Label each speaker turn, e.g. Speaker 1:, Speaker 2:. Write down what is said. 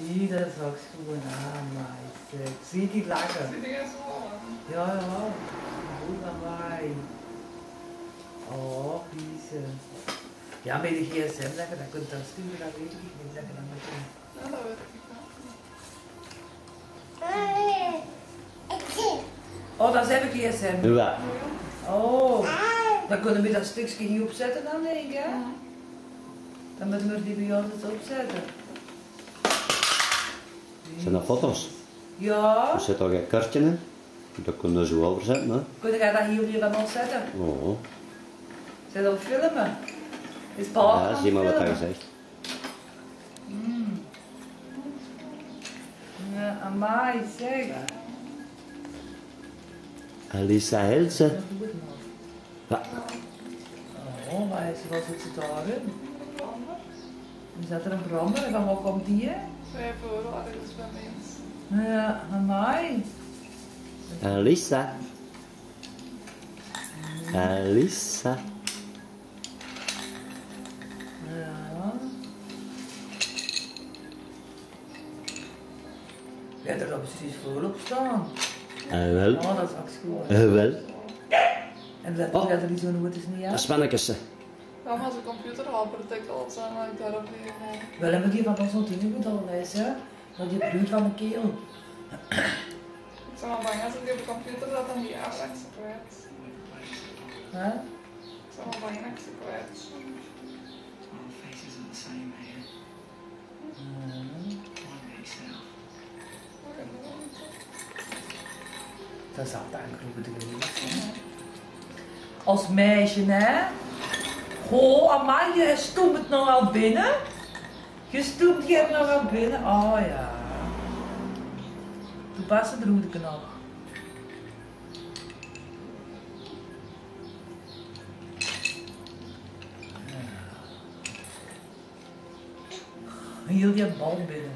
Speaker 1: Zie, dat is ook gewoon aan, meisje. Zie die lachen.
Speaker 2: Zit ik zo aan?
Speaker 1: Ja, ja. Goed aan mij. Oh, Liese. Ja, met de gsm leggen, dan kunt je dat sturen, dat weet ik niet. Leggen dan meteen.
Speaker 2: Ja, dat weet ik wel.
Speaker 1: Oh, dat is even gsm.
Speaker 3: Ja.
Speaker 1: Oh, dan kunnen we dat stukje hier opzetten dan, denk ik, hè? Dan moeten we die bij ons eens opzetten.
Speaker 3: Zijn dat foto's?
Speaker 1: Ja.
Speaker 3: Er zit al een kaartje in. Dat kunnen we zo overzetten, hè?
Speaker 1: Kun jij dat hier aan ons zetten?
Speaker 3: Oh.
Speaker 1: Zijn dat filmen? Is Paul
Speaker 3: Ja, zie maar wat hij zegt.
Speaker 1: Ja, amai, zeg.
Speaker 3: Elisa Hilse.
Speaker 1: Dat doe ik nog.
Speaker 3: Ja.
Speaker 1: Oh, maar wat zit ze daarin? Is dat er een brander? En van waar komt die? Hè?
Speaker 2: €5 ergens bij mensen.
Speaker 1: Ja, amai.
Speaker 3: Elisa. Elisa.
Speaker 1: Ja. Je hebt er dan precies voor op staan.
Speaker 3: Wel.
Speaker 1: Oh, dat is ook goed.
Speaker 3: Wel.
Speaker 1: En dat
Speaker 3: Oh.
Speaker 1: dat er niet zo goed is niet
Speaker 3: Dat
Speaker 1: aan.
Speaker 3: is mannekes.
Speaker 2: Ja, maar zijn computer hapert al zijn, maar ik daarop weer.
Speaker 1: Wel hebben die van ons nog dingen goed al lezen. Dat je bloed van de keel.
Speaker 2: Ik ben wel bang als ik die op de computer zet en die aandacht ze kwijt.
Speaker 1: Hè?
Speaker 2: Ik ben wel bang dat ik ze kwijt.
Speaker 4: All faces are the same here. Like yourself.
Speaker 1: Dat is altijd een groep te als meisje, hè? Goh, amai, je stoemt het nog wel binnen? Je stoemt je nog wel binnen? Oh ja. Toen passen de roede nog. Heel die bal binnen.